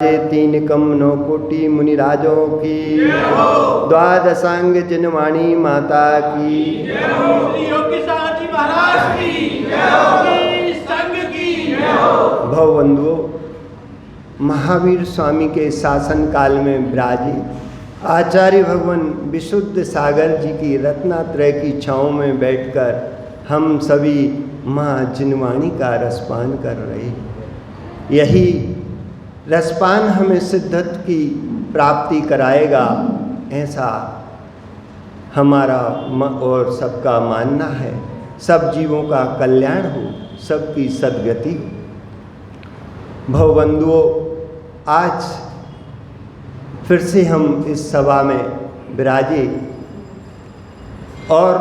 तीन कम नौ कोटि मुनिराजों की, द्वादशांग जिनवाणी माता की, योगी साहब जी महाराज की, योगी संघ की। भवबंधुओं, महावीर स्वामी के शासन काल में विराजित आचार्य भगवान विशुद्ध सागर जी की रत्नात्रय की छाँव में बैठकर हम सभी माँ जिनवाणी का रसपान कर रहे हैं। यही रसपान हमें सिद्धत्व की प्राप्ति कराएगा, ऐसा हमारा और सबका मानना है। सब जीवों का कल्याण हो, सबकी सद्गति हो। भवबंधुओं, आज फिर से हम इस सभा में विराजे और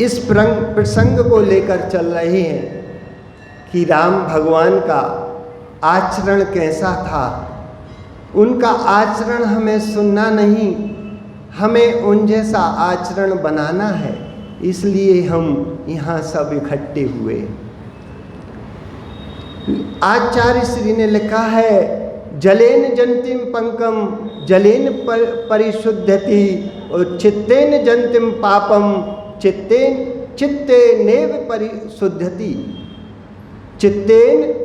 इस प्रसंग को लेकर चल रहे हैं कि राम भगवान का आचरण कैसा था। उनका आचरण हमें सुनना नहीं, हमें उन जैसा आचरण बनाना है। इसलिए हम यहाँ सब इकट्ठे हुए। आचार्य श्री ने लिखा है, जलेन जंतिम पंकम जलेन परिशुद्धति और चित्तेन जंतिम पापम चित्ते नेव परिशुद्धति। चित्तेन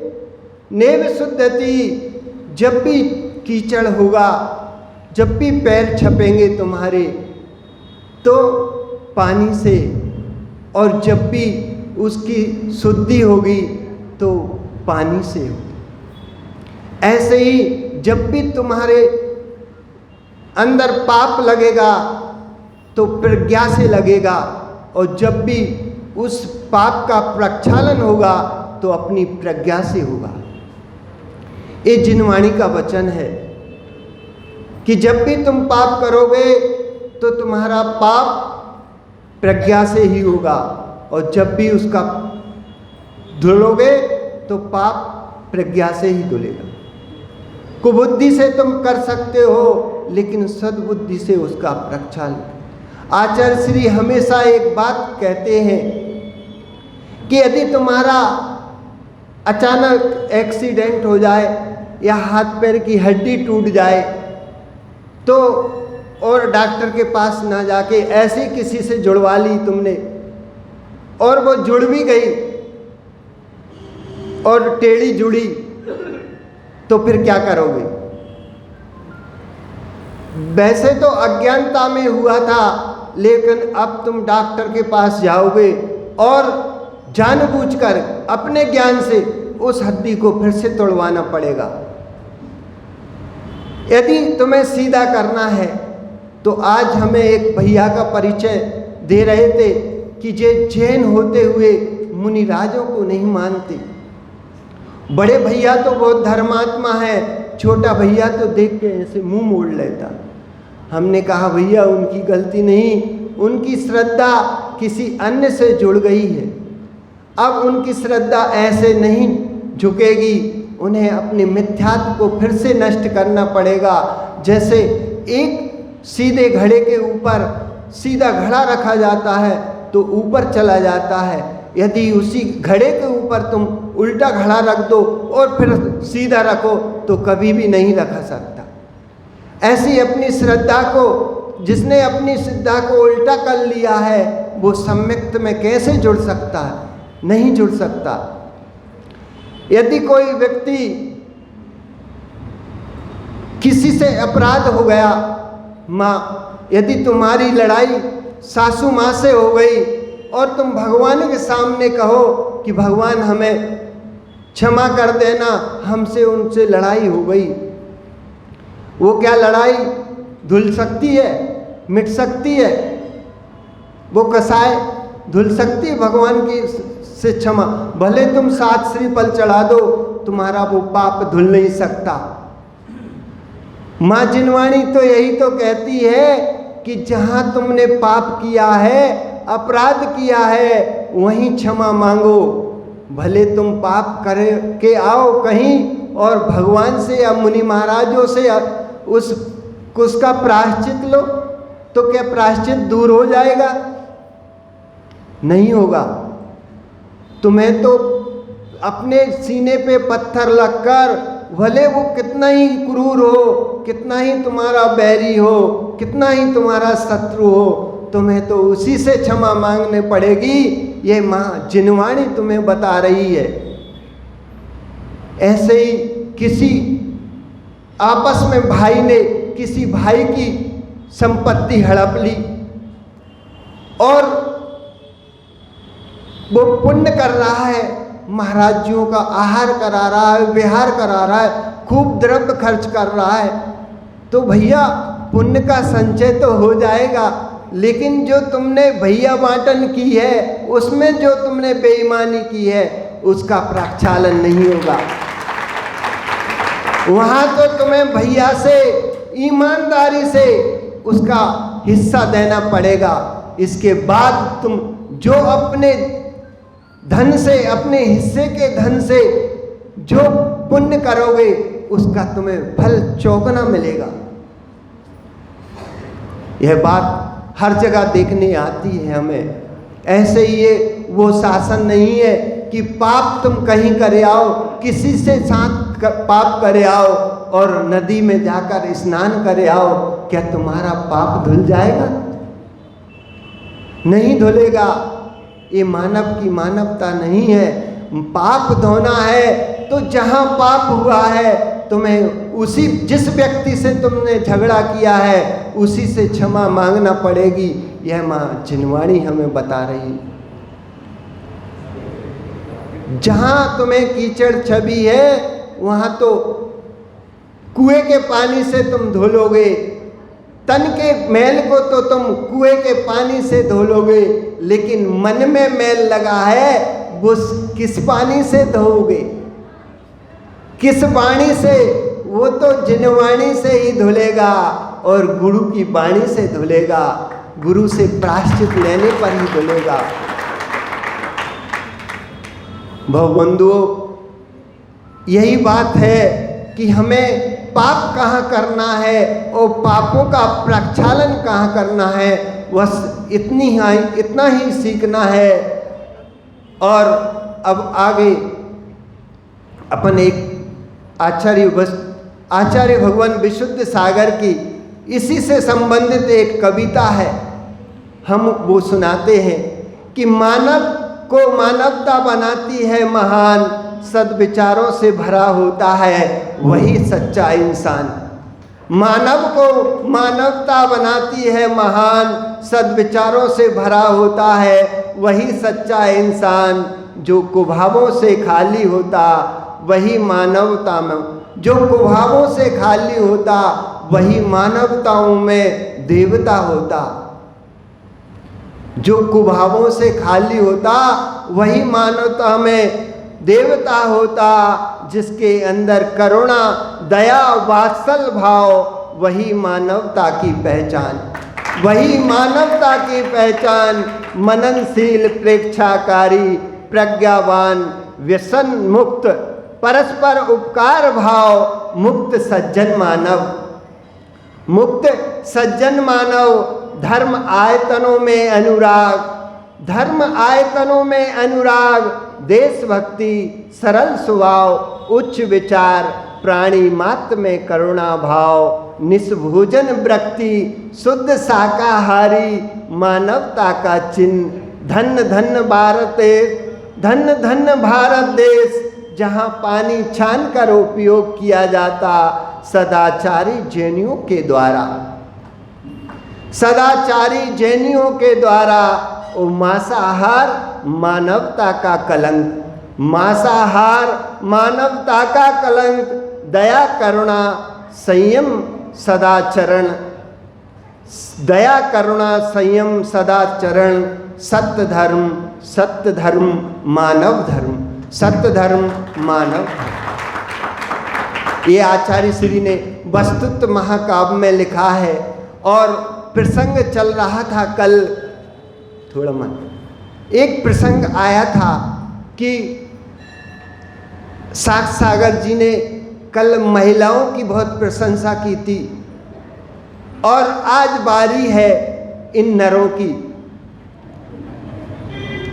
नेव शुद्धति, जब भी कीचड़ होगा, जब भी पैर छपेंगे तुम्हारे तो पानी से, और जब भी उसकी शुद्धि होगी तो पानी से होगी। ऐसे ही जब भी तुम्हारे अंदर पाप लगेगा तो प्रज्ञा से लगेगा, और जब भी उस पाप का प्रक्षालन होगा तो अपनी प्रज्ञा से होगा। ये जिनवाणी का वचन है कि जब भी तुम पाप करोगे तो तुम्हारा पाप प्रज्ञा से ही होगा, और जब भी उसका धुलोगे तो पाप प्रज्ञा से ही धुलेगा। कुबुद्धि से तुम कर सकते हो, लेकिन सद्बुद्धि से उसका प्रक्षालन। आचार्य श्री हमेशा एक बात कहते हैं कि यदि तुम्हारा अचानक एक्सीडेंट हो जाए या हाथ पैर की हड्डी टूट जाए तो, और डॉक्टर के पास ना जाके ऐसे किसी से जुड़वा ली तुमने और वो जुड़ भी गई और टेढ़ी जुड़ी, तो फिर क्या करोगे? वैसे तो अज्ञानता में हुआ था, लेकिन अब तुम डॉक्टर के पास जाओगे और जानबूझकर अपने ज्ञान से उस हड्डी को फिर से तोड़वाना पड़ेगा। यदि तुम्हें सीधा करना है तो आज हमें एक भैया का परिचय दे रहे थे कि जे जैन होते हुए मुनिराजों को नहीं मानते। बड़े भैया तो बहुत धर्मात्मा है, छोटा भैया तो देख के ऐसे मुंह मोड़ लेता। हमने कहा भैया उनकी गलती नहीं, उनकी श्रद्धा किसी अन्य से जुड़ गई है। अब उनकी श्रद्धा ऐसे नहीं झुकेगी, उन्हें अपने मिथ्यात्व को फिर से नष्ट करना पड़ेगा। जैसे एक सीधे घड़े के ऊपर सीधा घड़ा रखा जाता है तो ऊपर चला जाता है, यदि उसी घड़े के ऊपर तुम उल्टा घड़ा रख दो और फिर सीधा रखो तो कभी भी नहीं रख सकता। ऐसी अपनी श्रद्धा को, जिसने अपनी श्रद्धा को उल्टा कर लिया है, वो सम्यक्त में कैसे जुड़ सकता है? नहीं जुड़ सकता। यदि कोई व्यक्ति किसी से अपराध हो गया, माँ, यदि तुम्हारी लड़ाई सासू माँ से हो गई और तुम भगवान के सामने कहो कि भगवान हमें क्षमा कर देना, हमसे उनसे लड़ाई हो गई, वो क्या लड़ाई धुल सकती है? मिट सकती है? वो कसाय धुल सकती है भगवान की से क्षमा? भले तुम 7 श्रीफल चढ़ा दो, तुम्हारा वो पाप धुल नहीं सकता। माँ जिनवाणी तो यही तो कहती है कि जहाँ तुमने पाप किया है, अपराध किया है, वहीं क्षमा मांगो। भले तुम पाप करे के आओ कहीं और भगवान से या मुनि महाराजों से उसका प्रायश्चित लो, तो क्या प्रायश्चित दूर हो जाएगा? नहीं होगा। तुम्हें तो अपने सीने पे पत्थर लगकर भले वो कितना ही क्रूर हो, कितना ही तुम्हारा बैरी हो, कितना ही तुम्हारा शत्रु हो, तुम्हें तो उसी से क्षमा मांगने पड़ेगी। ये माँ जिनवाणी तुम्हें बता रही है। ऐसे ही किसी आपस में भाई ने किसी भाई की संपत्ति हड़प ली और वो पुण्य कर रहा है, महाराजियों का आहार करा रहा है, विहार करा रहा है, खूब द्रव्य खर्च कर रहा है, तो भैया पुण्य का संचय तो हो जाएगा, लेकिन जो तुमने भैया बांटन की है, उसमें जो तुमने बेईमानी की है, उसका प्रक्षालन नहीं होगा। वहां तो तुम्हें भैया से ईमानदारी से उसका हिस्सा देना पड़ेगा। इसके बाद तुम जो अपने धन से, अपने हिस्से के धन से जो पुण्य करोगे, उसका तुम्हें फल चौगुना मिलेगा। यह बात हर जगह देखने आती है हमें। ऐसे ही ये वो शासन नहीं है कि पाप तुम कहीं करे आओ, किसी से साथ पाप करे आओ और नदी में जाकर स्नान करे आओ, क्या तुम्हारा पाप धुल जाएगा? नहीं धुलेगा। ये मानव की मानवता नहीं है। पाप धोना है तो जहां पाप हुआ है, तुम्हें उसी जिस व्यक्ति से तुमने झगड़ा किया है, उसी से क्षमा मांगना पड़ेगी। यह माँ जिनवाणी हमें बता रही। जहां तुम्हें कीचड़ छवि है, वहां तो कुएं के पानी से तुम धो लोगे, तन के मैल को तो तुम कुएं के पानी से धो लोगे, लेकिन मन में मैल लगा है, वो किस पानी से धोओगे? किस वाणी से? वो तो जिनवाणी से ही धुलेगा और गुरु की वाणी से धुलेगा, गुरु से प्रायश्चित लेने पर ही धुलेगा। भवबंधुओं, यही बात है कि हमें पाप कहाँ करना है और पापों का प्रक्षालन कहाँ करना है, बस इतना ही सीखना है। और अब आगे अपन एक आचार्य भगवान विशुद्ध सागर की इसी से संबंधित एक कविता है, हम वो सुनाते हैं कि मानव को मानवता बनाती है महान, सद्विचारों से भरा होता है वही सच्चा इंसान। मानव को मानवता बनाती है महान, सद्विचारों से भरा होता है वही सच्चा इंसान। जो कुभावों से खाली होता वही मानवता में, जो कुभावों से खाली होता वही मानवताओं में देवता होता। जो कुभावों से खाली होता वही मानवता में देवता होता। जिसके अंदर करुणा, दया, वात्सल भाव, वही मानवता की पहचान, वही मानवता की पहचान। मननशील, प्रेक्षाकारी, प्रज्ञावान, व्यसन मुक्त, परस्पर उपकार भाव, मुक्त सज्जन मानव। मुक्त सज्जन मानव, धर्म आयतनों में अनुराग, धर्म आयतनों में अनुराग, देशभक्ति, सरल स्वभाव, उच्च विचार, प्राणी मात्र में करुणा भाव, निष्भोजन वृत्ति, शुद्ध शाकाहारी, मानवता का चिन्ह। धन्य धन्य भारत देश, धन्य धन्य भारत देश, जहाँ पानी छान कर उपयोग किया जाता सदाचारी जैनियों के द्वारा, सदाचारी जैनियों के द्वारा। और मांसाहार मानवता का कलंक, मांसाहार मानवता का कलंक। दया, करुणा, संयम, सदाचरण, दया, करुणा, संयम, सदाचरण, सत्य धर्म, सत्य धर्म, मानव धर्म, सत्य धर्म, मानव धर्म। ये आचार्य श्री ने वस्तुत्व महाकाव्य में लिखा है। और प्रसंग चल रहा था कल, थोड़ा मन, एक प्रसंग आया था कि साक्ष सागर जी ने कल महिलाओं की बहुत प्रशंसा की थी और आज बारी है इन नरों की।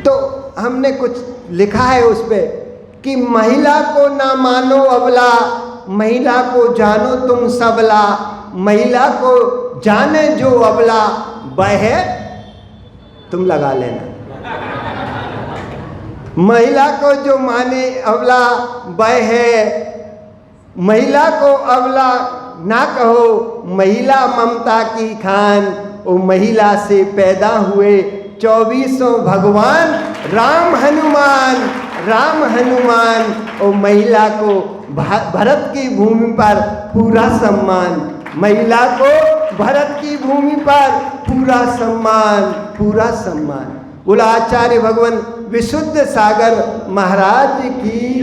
तो हमने कुछ लिखा है उस पे कि महिला को ना मानो अबला, महिला को जानो तुम सबला, महिला को जाने जो अबला, वह तुम लगा लेना। महिला को जो माने अबला वह है, महिला को अबला ना कहो, महिला ममता की खान। ओ महिला से पैदा हुए 24 भगवान, राम हनुमान, राम हनुमान। ओ महिला को भरत की भूमि पर पूरा सम्मान, महिला को भरत की भूमि पर पूरा सम्मान, पूरा सम्मान। बोला आचार्य भगवान विशुद्ध सागर महाराज की।